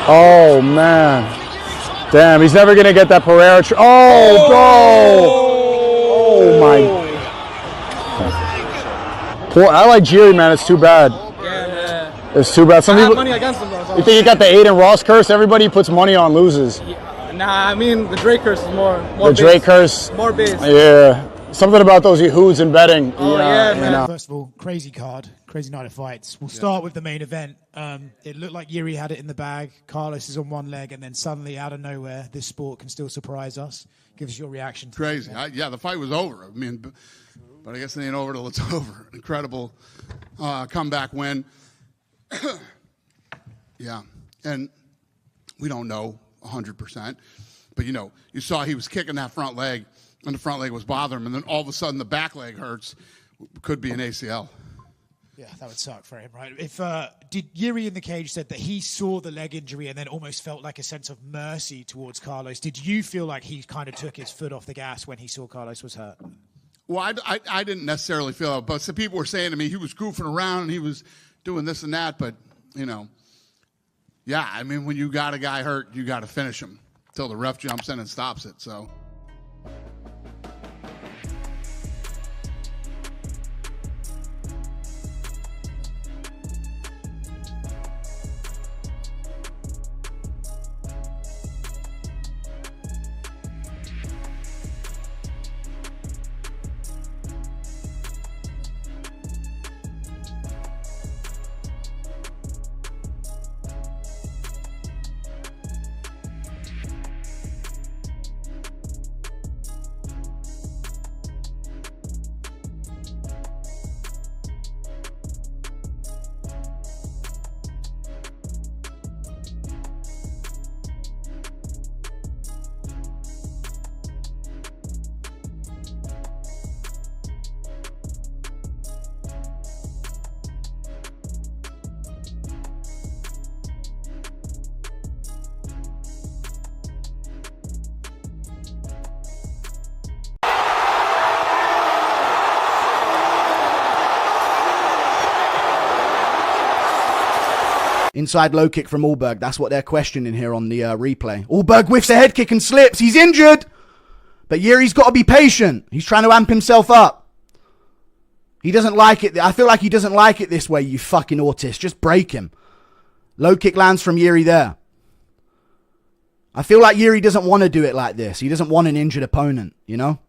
Oh, man. Damn, he's never going to get that Pereira. Oh, go! Oh, my. Poor, I like Jiri, man. It's too bad. Yeah. It's too bad. Some people, money against him, though. You think you got the Aiden Ross curse? Everybody puts money on loses. Yeah, nah, I mean, the Drake curse is more the base. Drake curse. More base. Yeah. Something about those Yahoods and betting. Oh, yeah, man. You know. First of all, crazy card, crazy night of fights. We'll start with the main event. It looked like Jiri had it in the bag. Carlos is on one leg, and then suddenly, out of nowhere, this sport can still surprise us. Give us your reaction to Crazy. Yeah, the fight was over. I mean, but I guess it ain't over till it's over. Incredible comeback win. Yeah, and we don't know 100%, but, you know, you saw he was kicking that front leg, and the front leg was bothering him, and then all of a sudden the back leg hurts. Could be an ACL. Yeah, that would suck for him, right? If did Jiri in the cage said that he saw the leg injury and then almost felt like a sense of mercy towards Carlos. Did you feel like he kind of took his foot off the gas when he saw Carlos was hurt? Well, I didn't necessarily feel it, but some people were saying to me he was goofing around and he was doing this and that, but, you know, yeah, I mean, when you got a guy hurt, you got to finish him until the ref jumps in and stops it, so. Inside low kick from Ulberg. That's what they're questioning here on the replay. Ulberg whiffs a head kick and slips. He's injured. But Jiri's got to be patient. He's trying to amp himself up. He doesn't like it. I feel like he doesn't like it this way, you fucking autist. Just break him. Low kick lands from Jiri there. I feel like Jiri doesn't want to do it like this. He doesn't want an injured opponent, you know?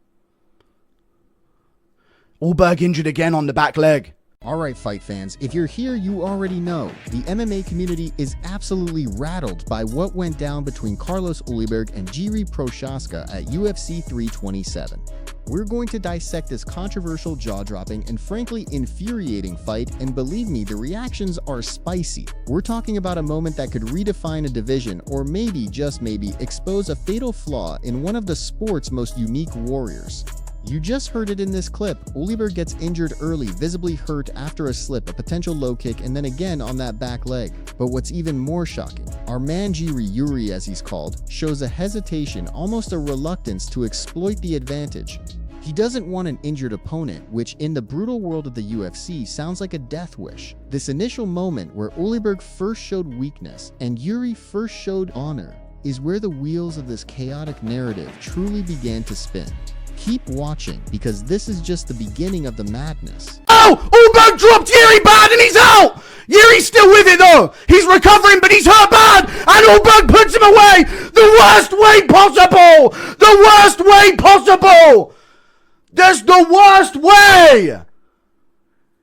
Ulberg injured again on the back leg. Alright, fight fans, if you're here, you already know. The MMA community is absolutely rattled by what went down between Carlos Ulberg and Jiří Procházka at UFC 327. We're going to dissect this controversial, jaw-dropping, and frankly infuriating fight, and believe me, the reactions are spicy. We're talking about a moment that could redefine a division, or maybe, just maybe, expose a fatal flaw in one of the sport's most unique warriors. You just heard it in this clip. Ulberg gets injured early, visibly hurt after a slip, a potential low kick, and then again on that back leg. But what's even more shocking, our man Jiri as he's called, shows a hesitation, almost a reluctance to exploit the advantage. He doesn't want an injured opponent, which in the brutal world of the UFC sounds like a death wish. This initial moment where Ulberg first showed weakness and Jiri first showed honor is where the wheels of this chaotic narrative truly began to spin. Keep watching, because this is just the beginning of the madness. Oh! Ulberg dropped Jiri bad and he's out! Jiri's still with it though! He's recovering, but he's hurt bad! And Ulberg puts him away! The worst way possible! The worst way possible! That's the worst way!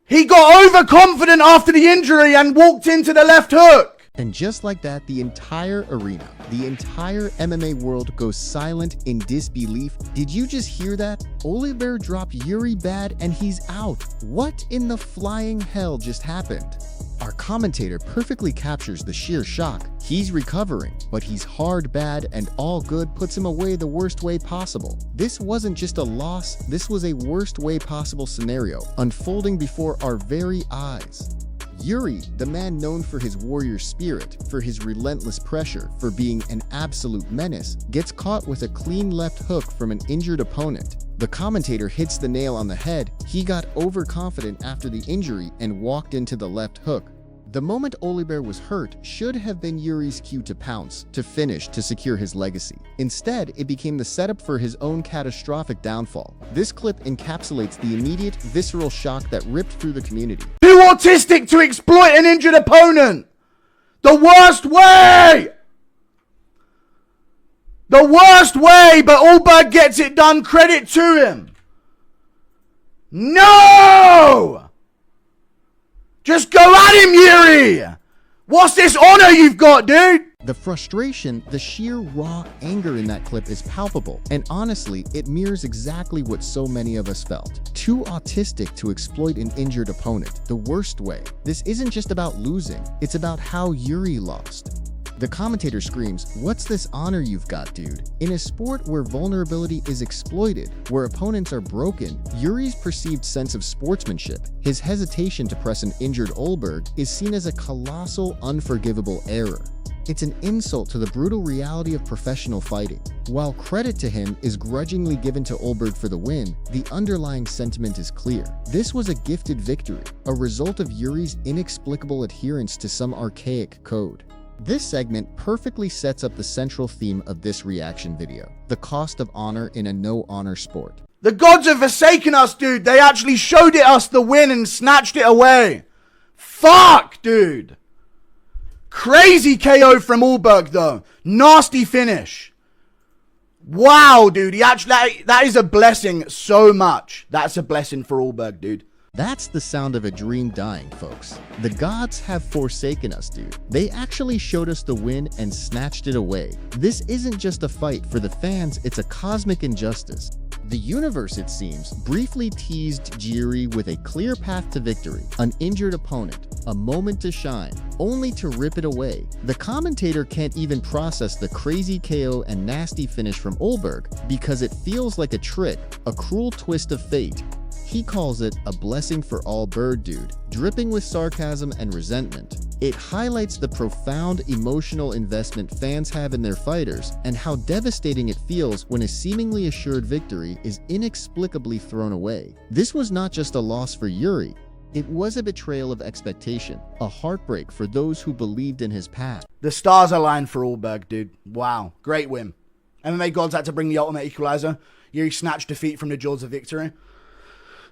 He got overconfident after the injury and walked into the left hook. And just like that, the entire arena, the entire MMA world goes silent in disbelief. Did you just hear that? Ulberg dropped Jiri bad and he's out. What in the flying hell just happened? Our commentator perfectly captures the sheer shock. He's recovering, but he's hard bad, and all good puts him away the worst way possible. This wasn't just a loss, this was a worst way possible scenario, unfolding before our very eyes. Jiri, the man known for his warrior spirit, for his relentless pressure, for being an absolute menace, gets caught with a clean left hook from an injured opponent. The commentator hits the nail on the head. He got overconfident after the injury and walked into the left hook. The moment Ulberg was hurt should have been Jiri's cue to pounce, to finish, to secure his legacy. Instead, it became the setup for his own catastrophic downfall. This clip encapsulates the immediate, visceral shock that ripped through the community. Too autistic to exploit an injured opponent! The worst way! The worst way, but Ulberg gets it done. Credit to him. No! Just go at him, Jiri! What's this honor you've got, dude? The frustration, the sheer raw anger in that clip is palpable, and honestly, it mirrors exactly what so many of us felt. Too autistic to exploit an injured opponent, the worst way. This isn't just about losing, it's about how Jiri lost. The commentator screams, "What's this honor you've got, dude?" In a sport where vulnerability is exploited, where opponents are broken, Jiri's perceived sense of sportsmanship, his hesitation to press an injured Ulberg, is seen as a colossal, unforgivable error. It's an insult to the brutal reality of professional fighting. While credit to him is grudgingly given to Ulberg for the win, the underlying sentiment is clear. This was a gifted victory, a result of Jiri's inexplicable adherence to some archaic code. This segment perfectly sets up the central theme of this reaction video, the cost of honor in a no-honor sport. The gods have forsaken us, dude. They actually showed it us the win and snatched it away. Fuck, dude. Crazy KO from Ulberg, though. Nasty finish. Wow, dude. That is a blessing so much. That's a blessing for Ulberg, dude. That's the sound of a dream dying, folks. The gods have forsaken us, dude. They actually showed us the win and snatched it away. This isn't just a fight for the fans, it's a cosmic injustice. The universe, it seems, briefly teased Jiri with a clear path to victory, an injured opponent, a moment to shine, only to rip it away. The commentator can't even process the crazy KO and nasty finish from Ulberg because it feels like a trick, a cruel twist of fate. He calls it a blessing for all bird, dude, dripping with sarcasm and resentment. It highlights the profound emotional investment fans have in their fighters and how devastating it feels when a seemingly assured victory is inexplicably thrown away. This was not just a loss for Jiri, it was a betrayal of expectation, a heartbreak for those who believed in his path. The stars aligned for Ulberg, dude. Wow, great win. MMA gods had to bring the ultimate equalizer. Jiri snatched defeat from the jaws of victory.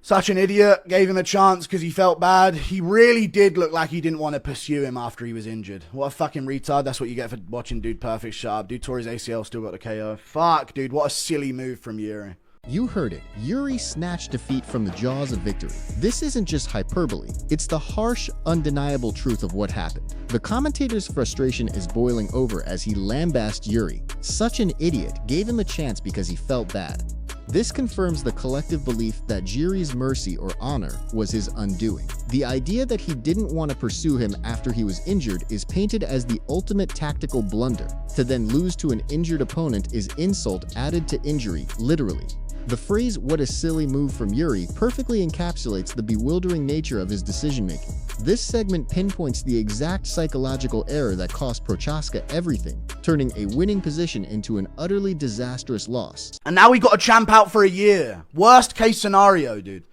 Such an idiot, gave him a chance because he felt bad. He really did look like he didn't want to pursue him after he was injured. What a fucking retard. That's what you get for watching Dude Perfect shut up. Dude tore his ACL, still got the KO. Fuck, dude. What a silly move from Jiri. You heard it. Jiri snatched defeat from the jaws of victory. This isn't just hyperbole. It's the harsh, undeniable truth of what happened. The commentator's frustration is boiling over as he lambasted Jiri. Such an idiot, gave him a chance because he felt bad. This confirms the collective belief that Jiri's mercy or honor was his undoing. The idea that he didn't want to pursue him after he was injured is painted as the ultimate tactical blunder. To then lose to an injured opponent is insult added to injury, literally. The phrase, "what a silly move from Jiri," perfectly encapsulates the bewildering nature of his decision-making. This segment pinpoints the exact psychological error that cost Prochazka everything, turning a winning position into an utterly disastrous loss. And now we got a champ out for a year. Worst case scenario, dude.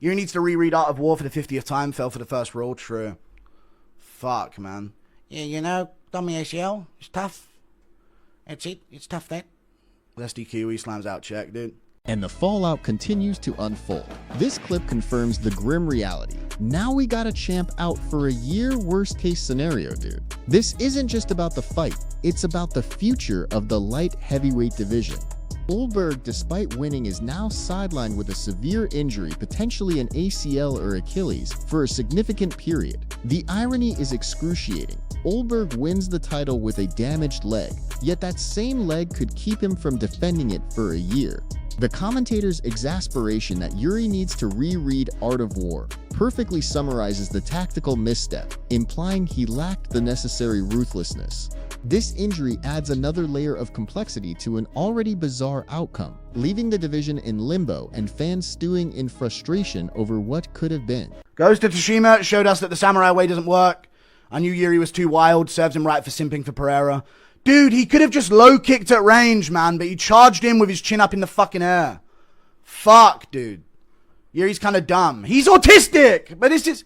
Jiri needs to reread Art of War for the 50th time, fell for the first rule, true. Fuck, man. Yeah, you know, done my ACL. It's tough. That's it. It's tough, that. SDQ, he slams out check, dude. And the fallout continues to unfold. This clip confirms the grim reality. Now we got a champ out for a year, worst case scenario, dude. This isn't just about the fight, it's about the future of the light heavyweight division. Ulberg, despite winning, is now sidelined with a severe injury, potentially an ACL or Achilles, for a significant period. The irony is excruciating. Ulberg wins the title with a damaged leg, yet that same leg could keep him from defending it for a year. The commentator's exasperation that Jiri needs to reread Art of War perfectly summarizes the tactical misstep, implying he lacked the necessary ruthlessness. This injury adds another layer of complexity to an already bizarre outcome, leaving the division in limbo and fans stewing in frustration over what could have been. Goes to Tashima, showed us that the samurai way doesn't work. I knew Jiri was too wild, serves him right for simping for Pereira. Dude, he could have just low-kicked at range, man, but he charged him with his chin up in the fucking air. Fuck, dude. Jiri's kind of dumb. He's autistic, but this is...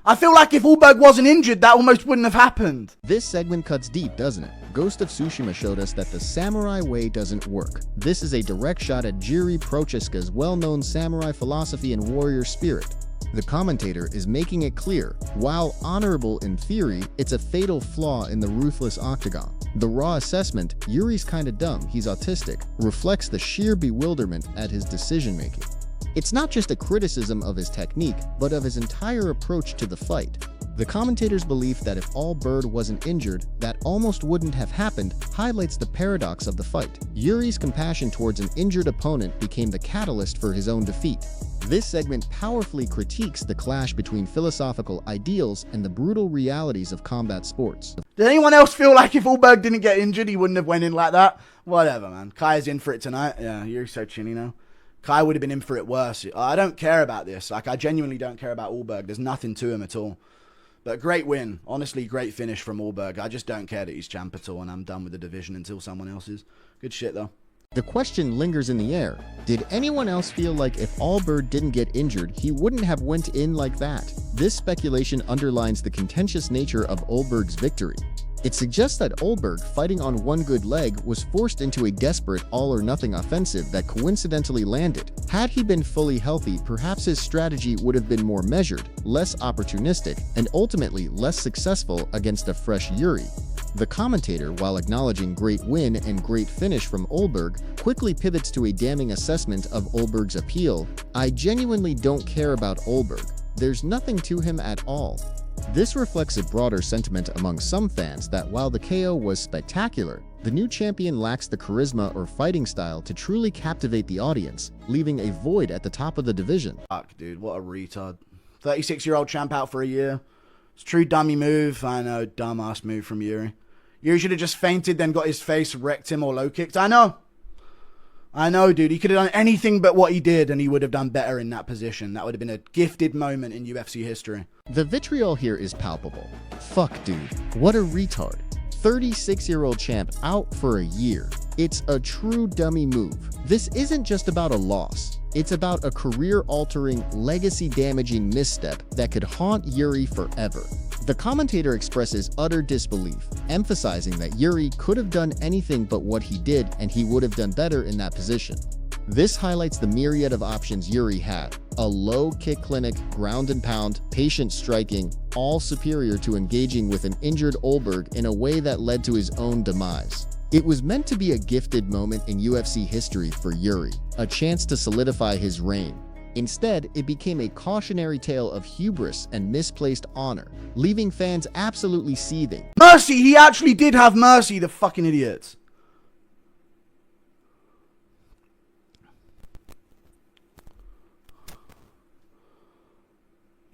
I feel like if Ulberg wasn't injured, that almost wouldn't have happened. This segment cuts deep, doesn't it? Ghost of Tsushima showed us that the samurai way doesn't work. This is a direct shot at Jiří Prochazka's well-known samurai philosophy and warrior spirit. The commentator is making it clear, while honorable in theory, it's a fatal flaw in the ruthless octagon. The raw assessment, Yuri's kinda dumb, he's autistic, reflects the sheer bewilderment at his decision-making. It's not just a criticism of his technique, but of his entire approach to the fight. The commentator's belief that if Ulberg wasn't injured, that almost wouldn't have happened highlights the paradox of the fight. Yuri's compassion towards an injured opponent became the catalyst for his own defeat. This segment powerfully critiques the clash between philosophical ideals and the brutal realities of combat sports. Does anyone else feel like if Ulberg didn't get injured, he wouldn't have went in like that? Whatever, man. Kai's in for it tonight. Yeah, Yuri's so chinny now. Kai would have been in for it worse. I don't care about this. Like, I genuinely don't care about Ulberg. There's nothing to him at all. But great win. Honestly, great finish from Ulberg. I just don't care that he's champ at all, and I'm done with the division until someone else is. Good shit, though. The question lingers in the air. Did anyone else feel like if Ulberg didn't get injured, he wouldn't have went in like that? This speculation underlines the contentious nature of Ulberg's victory. It suggests that Ulberg, fighting on one good leg, was forced into a desperate all-or-nothing offensive that coincidentally landed. Had he been fully healthy, perhaps his strategy would have been more measured, less opportunistic, and ultimately less successful against a fresh Jiri. The commentator, while acknowledging great win and great finish from Ulberg, quickly pivots to a damning assessment of Ulberg's appeal. I genuinely don't care about Ulberg. There's nothing to him at all. This reflects a broader sentiment among some fans that while the KO was spectacular, the new champion lacks the charisma or fighting style to truly captivate the audience, leaving a void at the top of the division. Fuck, dude, what a retard. 36-year-old champ out for a year. It's a true dummy move. I know, dumbass move from Jiri. Jiri should have just fainted, then got his face, wrecked him or low kicked. I know, dude. He could have done anything but what he did, and he would have done better in that position. That would have been a gifted moment in UFC history. The vitriol here is palpable. Fuck, dude. What a retard. 36-year-old champ out for a year. It's a true dummy move. This isn't just about a loss. It's about a career-altering, legacy-damaging misstep that could haunt Jiri forever. The commentator expresses utter disbelief, emphasizing that Jiri could have done anything but what he did and he would have done better in that position. This highlights the myriad of options Jiri had. A low kick clinic, ground and pound, patient striking, all superior to engaging with an injured Ulberg in a way that led to his own demise. It was meant to be a gifted moment in UFC history for Jiri, a chance to solidify his reign. Instead, it became a cautionary tale of hubris and misplaced honor, leaving fans absolutely seething. Mercy! He actually did have mercy, the fucking idiots.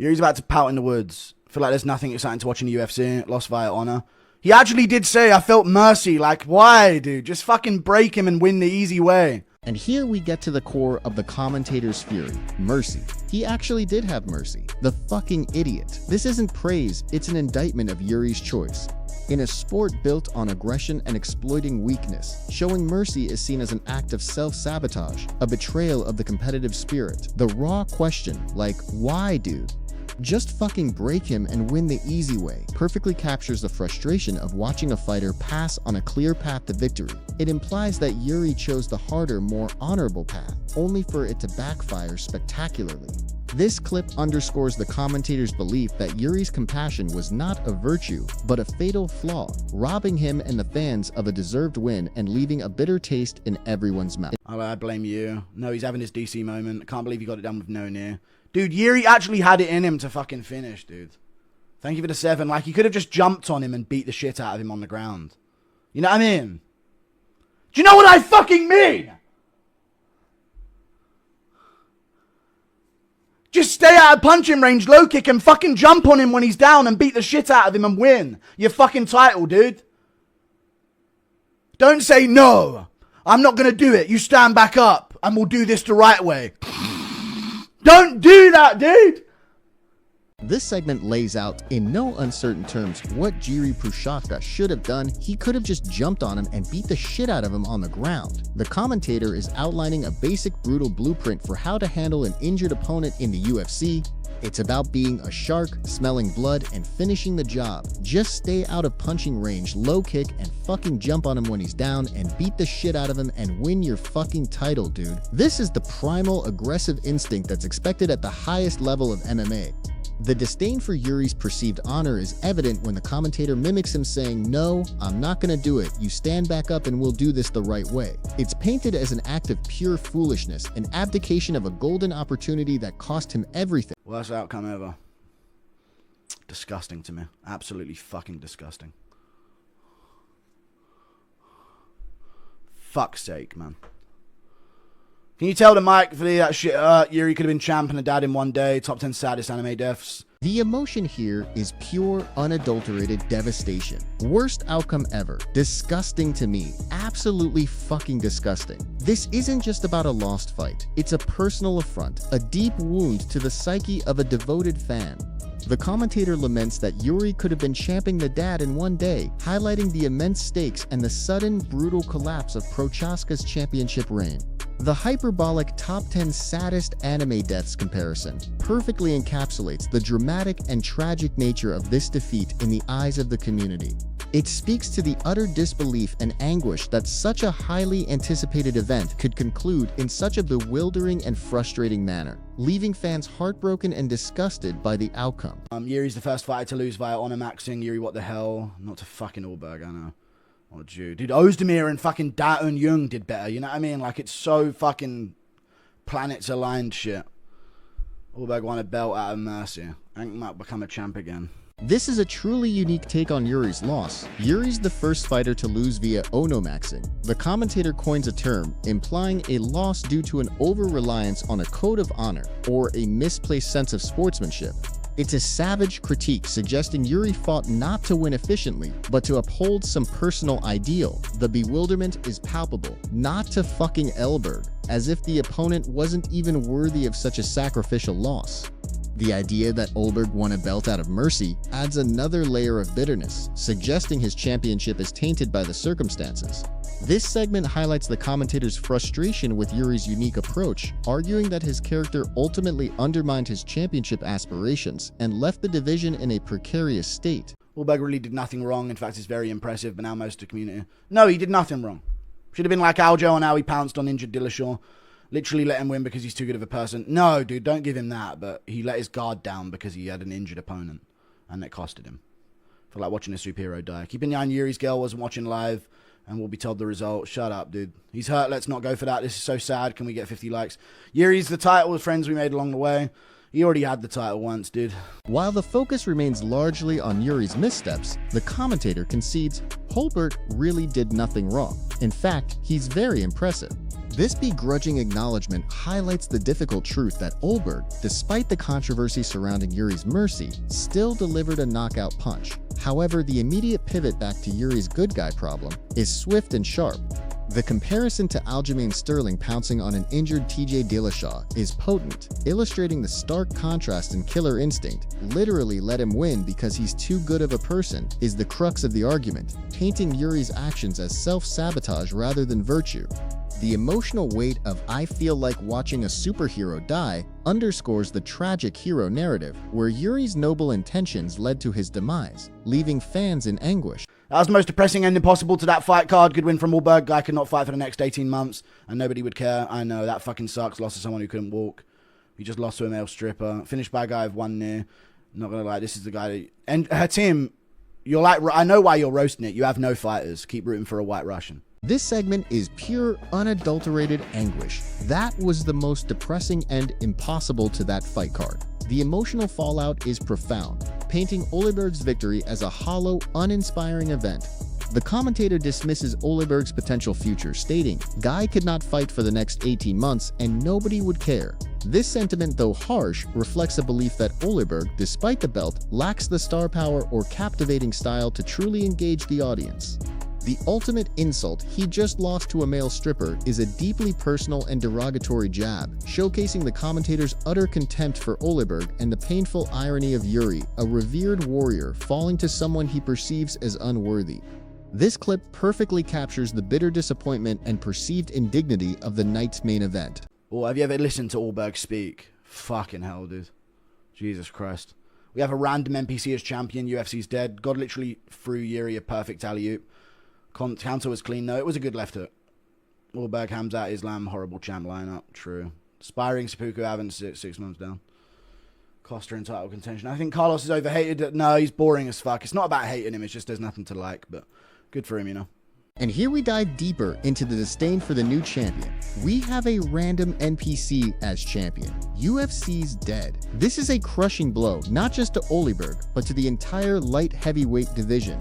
Yuri's about to pout in the woods. I feel like there's nothing exciting to watch in the UFC. Lost via honor. He actually did say, I felt mercy. Like, why, dude? Just fucking break him and win the easy way. And here we get to the core of the commentator's fury, mercy. He actually did have mercy. The fucking idiot. This isn't praise, it's an indictment of Yuri's choice. In a sport built on aggression and exploiting weakness, showing mercy is seen as an act of self-sabotage, a betrayal of the competitive spirit. The raw question, like, why, dude? Just fucking break him and win the easy way perfectly captures the frustration of watching a fighter pass on a clear path to victory. It implies that Jiri chose the harder, more honorable path, only for it to backfire spectacularly. This clip underscores the commentator's belief that Yuri's compassion was not a virtue, but a fatal flaw, robbing him and the fans of a deserved win and leaving a bitter taste in everyone's mouth. I blame you. No, he's having his DC moment. I can't believe he got it done with no near. Dude, Jiri actually had it in him to fucking finish, dude. Thank you for the 7. Like, he could have just jumped on him and beat the shit out of him on the ground. You know what I mean? Do you know what I fucking mean? Just stay out of punching range, low kick, and fucking jump on him when he's down and beat the shit out of him and win your fucking title, dude. Don't say, no, I'm not going to do it. You stand back up and we'll do this the right way. Don't do that, dude! This segment lays out, in no uncertain terms, what Jiří Procházka should have done. He could have just jumped on him and beat the shit out of him on the ground. The commentator is outlining a basic brutal blueprint for how to handle an injured opponent in the UFC. It's about being a shark, smelling blood, and finishing the job. Just stay out of punching range, low kick, and fucking jump on him when he's down and beat the shit out of him and win your fucking title, dude. This is the primal aggressive instinct that's expected at the highest level of MMA. The disdain for Jiri's perceived honor is evident when the commentator mimics him saying, "No, I'm not gonna do it. You stand back up and we'll do this the right way." It's painted as an act of pure foolishness, an abdication of a golden opportunity that cost him everything. Worst outcome ever. Disgusting to me. Absolutely fucking disgusting. Fuck's sake, man. Can you tell the mic for that shit? Jiri could have been champ and a dad in one day. Top 10 saddest anime deaths. The emotion here is pure, unadulterated devastation. Worst outcome ever. Disgusting to me. Absolutely fucking disgusting. This isn't just about a lost fight. It's a personal affront, a deep wound to the psyche of a devoted fan. The commentator laments that Jiri could have been champing the dad in one day, highlighting the immense stakes and the sudden, brutal collapse of Prochazka's championship reign. The hyperbolic top 10 saddest anime deaths comparison perfectly encapsulates the dramatic and tragic nature of this defeat in the eyes of the community. It speaks to the utter disbelief and anguish that such a highly anticipated event could conclude in such a bewildering and frustrating manner, leaving fans heartbroken and disgusted by the outcome. Jiri's the first fighter to lose via honor maxing. Jiri, what the hell? Not to fucking Ulberg, I know. Oh, Jew. Dude, Ozdemir and fucking Daeun Jung did better, you know what I mean? Like, it's so fucking planets aligned shit. Ulberg won a belt out of mercy. I think he might become a champ again. This is a truly unique take on Jiri's loss. Jiri's the first fighter to lose via ono-maxing. The commentator coins a term, implying a loss due to an over-reliance on a code of honor, or a misplaced sense of sportsmanship. It's a savage critique suggesting Jiri fought not to win efficiently, but to uphold some personal ideal. The bewilderment is palpable. Not to fucking Ulberg, as if the opponent wasn't even worthy of such a sacrificial loss. The idea that Ulberg won a belt out of mercy adds another layer of bitterness, suggesting his championship is tainted by the circumstances. This segment highlights the commentator's frustration with Jiri's unique approach, arguing that his character ultimately undermined his championship aspirations and left the division in a precarious state. Ulberg really did nothing wrong. In fact, it's very impressive, but now most of the community... No, he did nothing wrong. Should have been like Aljo and how he pounced on injured Dillashaw. Literally let him win because he's too good of a person. No, dude, don't give him that, but he let his guard down because he had an injured opponent, and it costed him. I feel like watching a superhero die. Keep in mind, Jiri's girl wasn't watching live, and we'll be told the result. Shut up, dude. He's hurt. Let's not go for that. This is so sad. Can we get 50 likes? Jiri's the title with friends we made along the way. He already had the title once, dude. While the focus remains largely on Jiri's missteps, the commentator concedes Ulberg really did nothing wrong. In fact, he's very impressive. This begrudging acknowledgement highlights the difficult truth that Ulberg, despite the controversy surrounding Jiri's mercy, still delivered a knockout punch. However, the immediate pivot back to Jiri's good guy problem is swift and sharp. The comparison to Aljamain Sterling pouncing on an injured TJ Dillashaw is potent, illustrating the stark contrast in killer instinct. Literally let him win because he's too good of a person is the crux of the argument, painting Jiri's actions as self-sabotage rather than virtue. The emotional weight of "I feel like watching a superhero die" underscores the tragic hero narrative, where Jiri's noble intentions led to his demise, leaving fans in anguish. That was the most depressing ending possible to that fight card. Good win from Ulberg. Guy could not fight for the next 18 months, and nobody would care. I know, that fucking sucks. Lost to someone who couldn't walk. He just lost to a male stripper. Finished by a guy with one knee. Not gonna lie, this is the guy that... And her team, you're like... I know why you're roasting it. You have no fighters. Keep rooting for a white Russian. This segment is pure, unadulterated anguish. That was the most depressing end impossible to that fight card. The emotional fallout is profound, painting Ulberg's victory as a hollow, uninspiring event. The commentator dismisses Ulberg's potential future, stating, "Guy could not fight for the next 18 months and nobody would care." This sentiment, though harsh, reflects a belief that Ulberg, despite the belt, lacks the star power or captivating style to truly engage the audience. The ultimate insult, he just lost to a male stripper, is a deeply personal and derogatory jab, showcasing the commentator's utter contempt for Ulberg and the painful irony of Jiri, a revered warrior, falling to someone he perceives as unworthy. This clip perfectly captures the bitter disappointment and perceived indignity of the night's main event. Oh, have you ever listened to Ulberg speak? Fucking hell, dude. Jesus Christ. We have a random NPC as champion. UFC's dead. God literally threw Jiri a perfect alley-oop. Counter was clean, though. It was a good left hook. Ulberg, Hamzat, Islam, horrible champ lineup. True. Aspiring Seppuku, Avon, 6 months down. Costa in title contention. I think Carlos is overhated. No, he's boring as fuck. It's not about hating him. It's just there's nothing to like, but good for him, you know. And here we dive deeper into the disdain for the new champion. We have a random NPC as champion. UFC's dead. This is a crushing blow, not just to Ulberg, but to the entire light heavyweight division.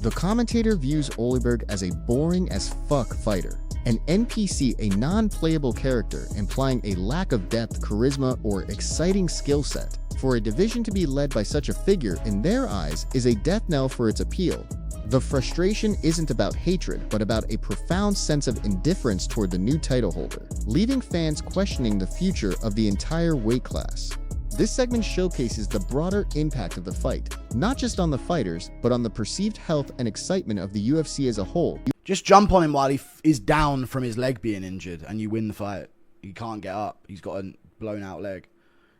The commentator views Ulberg as a boring as fuck fighter. An NPC, a non-playable character, implying a lack of depth, charisma, or exciting skill set. For a division to be led by such a figure, in their eyes, is a death knell for its appeal. The frustration isn't about hatred, but about a profound sense of indifference toward the new title holder, leaving fans questioning the future of the entire weight class. This segment showcases the broader impact of the fight, not just on the fighters, but on the perceived health and excitement of the UFC as a whole. Just jump on him while he is down from his leg being injured, and you win the fight. He can't get up. He's got a blown out leg.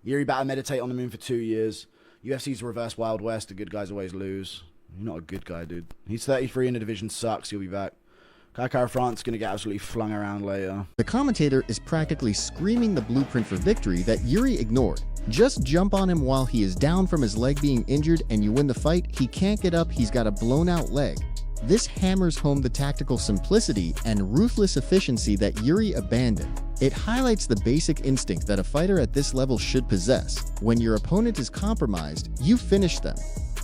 Jiri better meditate on the moon for 2 years. UFC's reverse Wild West. The good guys always lose. You're not a good guy, dude. He's 33 and the division sucks. He'll be back. Kai Kara France is going to get absolutely flung around later. The commentator is practically screaming the blueprint for victory that Jiri ignored. Just jump on him while he is down from his leg being injured and you win the fight. He can't get up. He's got a blown out leg. This hammers home the tactical simplicity and ruthless efficiency that Jiri abandoned. It highlights the basic instinct that a fighter at this level should possess. When your opponent is compromised, you finish them.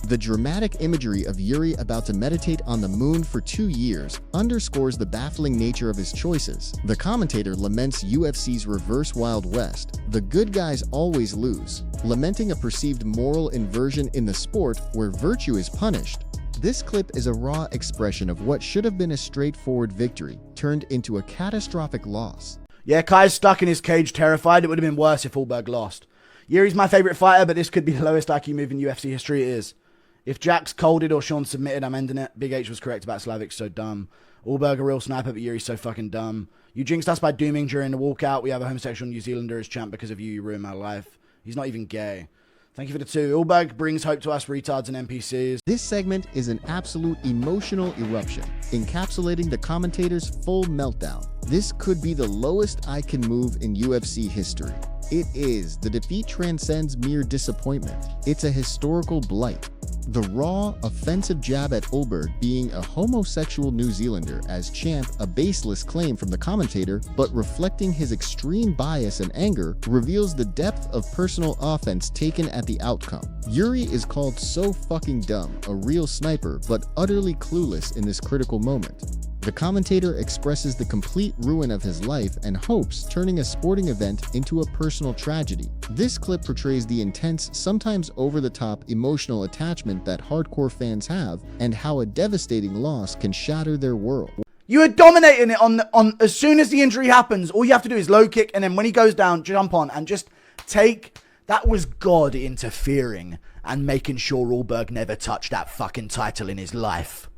The dramatic imagery of Jiri about to meditate on the moon for 2 years underscores the baffling nature of his choices. The commentator laments UFC's reverse Wild West. The good guys always lose, lamenting a perceived moral inversion in the sport where virtue is punished. This clip is a raw expression of what should have been a straightforward victory, turned into a catastrophic loss. Yeah, Kai's stuck in his cage, terrified. It would have been worse if Ulberg lost. Jiri's my favourite fighter, but this could be the lowest IQ move in UFC history. It is. If Jack's colded or Sean submitted, I'm ending it. Big H was correct about Slavic, so dumb. Ulberg a real sniper, but Jiri's so fucking dumb. You jinxed us by dooming during the walkout. We have a homosexual New Zealander as champ because of you. You ruined my life. He's not even gay. Thank you for the 2. Ulberg brings hope to us retards and NPCs. This segment is an absolute emotional eruption, encapsulating the commentator's full meltdown. This could be the lowest I can move in UFC history. It is. The defeat transcends mere disappointment. It's a historical blight. The raw, offensive jab at Ulberg being a homosexual New Zealander as champ, a baseless claim from the commentator, but reflecting his extreme bias and anger, reveals the depth of personal offense taken at the outcome. Jiri is called so fucking dumb, a real sniper, but utterly clueless in this critical moment. The commentator expresses the complete ruin of his life and hopes, turning a sporting event into a personal tragedy. This clip portrays the intense, sometimes over-the-top emotional attachment that hardcore fans have, and how a devastating loss can shatter their world. You are dominating it on as soon as the injury happens. All you have to do is low kick, and then when he goes down, jump on and just take. That was God interfering and making sure Ulberg never touched that fucking title in his life.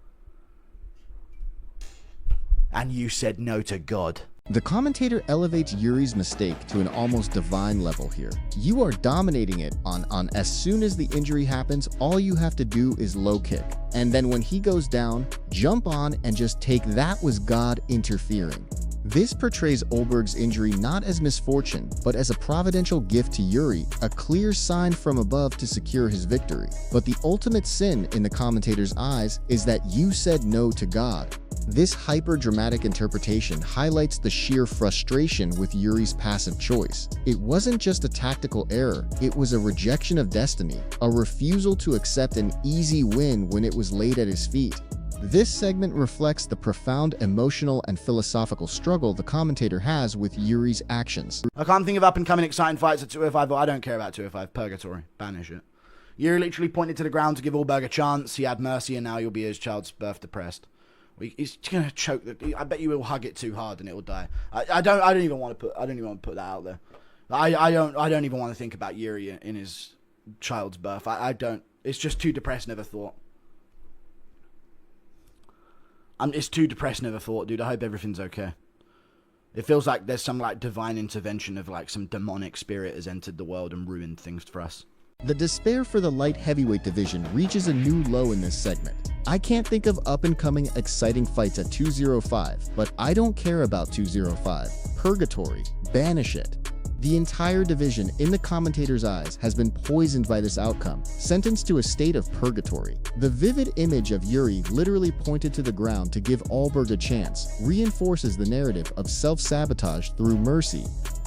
And you said no to God. The commentator elevates Jiri's mistake to an almost divine level here. You are dominating it on as soon as the injury happens, all you have to do is low kick. And then when he goes down, jump on and just take. That was God interfering. This portrays Ulberg's injury not as misfortune, but as a providential gift to Jiri, a clear sign from above to secure his victory. But the ultimate sin in the commentator's eyes is that you said no to God. This hyper-dramatic interpretation highlights the sheer frustration with Jiri's passive choice. It wasn't just a tactical error, it was a rejection of destiny, a refusal to accept an easy win when it was laid at his feet. This segment reflects the profound emotional and philosophical struggle the commentator has with Jiri's actions. I can't think of up-and-coming exciting fights at 205, but I don't care about 205. Purgatory. Banish it. Jiri literally pointed to the ground to give Ulberg a chance. He had mercy, and now you'll be his child's birth depressed. He's gonna choke. I bet you will hug it too hard and it will die. I don't even want to put that out there. I don't even want to think about Jiri in his child's birth. I don't. It's just too depressing of a thought. It's too depressing of a thought, dude. I hope everything's okay. It feels like there's some like divine intervention of like some demonic spirit has entered the world and ruined things for us. The despair for the light heavyweight division reaches a new low in this segment. I can't think of up-and-coming exciting fights at 205, but I don't care about 205. Purgatory. Banish it. The entire division, in the commentators' eyes, has been poisoned by this outcome, sentenced to a state of purgatory. The vivid image of Jiri literally pointed to the ground to give Ulberg a chance reinforces the narrative of self-sabotage through mercy.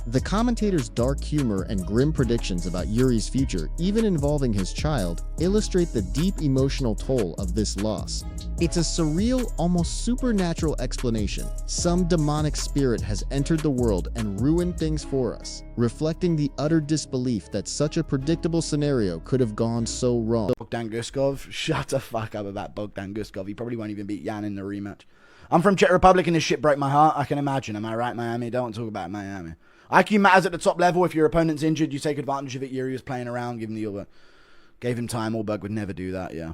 The commentators' dark humor and grim predictions about Jiri's future, even involving his child, illustrate the deep emotional toll of this loss. It's a surreal, almost supernatural explanation. Some demonic spirit has entered the world and ruined things for us, reflecting the utter disbelief that such a predictable scenario could have gone so wrong. Bogdan Guskov, shut the fuck up about Bogdan Guskov. He probably won't even beat Jan in the rematch. I'm from Czech Republic and this shit broke my heart. I can imagine. Am I right, Miami? Don't talk about Miami. IQ matters at the top level. If your opponent's injured, you take advantage of it. Jiri was playing around, gave him time. Ulberg would never do that, yeah.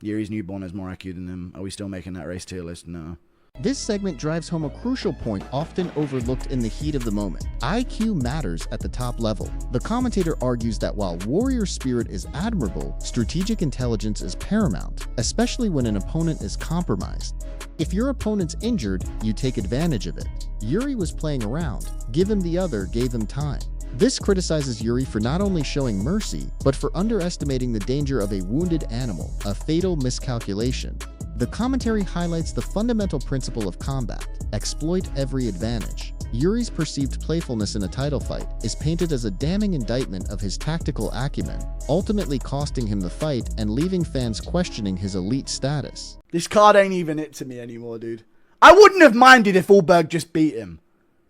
Jiri's newborn has more IQ than him. Are we still making that race tier list? No. This segment drives home a crucial point often overlooked in the heat of the moment. IQ matters at the top level. The commentator argues that while warrior spirit is admirable, strategic intelligence is paramount, especially when an opponent is compromised. If your opponent's injured, you take advantage of it. Jiri was playing around. Give him the other, gave him time. This criticizes Jiri for not only showing mercy, but for underestimating the danger of a wounded animal, a fatal miscalculation. The commentary highlights the fundamental principle of combat: exploit every advantage. Jiri's perceived playfulness in a title fight is painted as a damning indictment of his tactical acumen, ultimately costing him the fight and leaving fans questioning his elite status. This card ain't even it to me anymore, dude. I wouldn't have minded if Ulberg just beat him,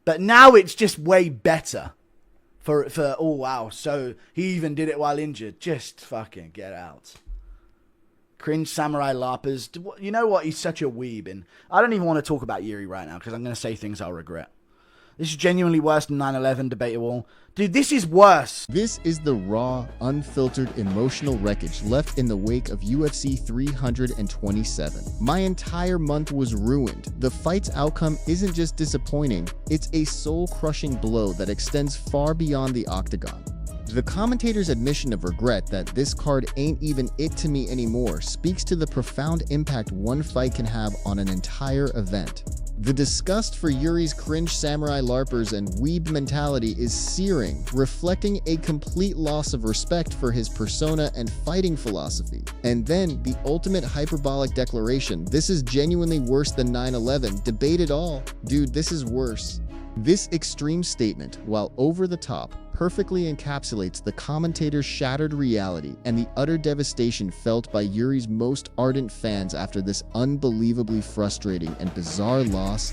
but now it's just way better. Oh wow, so he even did it while injured. Just fucking get out. Cringe Samurai Larpers. You know what? He's such a weeb. And I don't even want to talk about Jiri right now because I'm going to say things I'll regret. This is genuinely worse than 9/11, debatable. Dude, this is worse. This is the raw, unfiltered, emotional wreckage left in the wake of UFC 327. My entire month was ruined. The fight's outcome isn't just disappointing, it's a soul-crushing blow that extends far beyond the octagon. The commentator's admission of regret that this card ain't even it to me anymore speaks to the profound impact one fight can have on an entire event. The disgust for Jiri's cringe samurai larpers and weeb mentality is searing, reflecting a complete loss of respect for his persona and fighting philosophy. And then the ultimate hyperbolic declaration: this is genuinely worse than 9/11. Debate it all. Dude, this is worse. This extreme statement, while over the top, perfectly encapsulates the commentator's shattered reality and the utter devastation felt by Jiri's most ardent fans after this unbelievably frustrating and bizarre loss.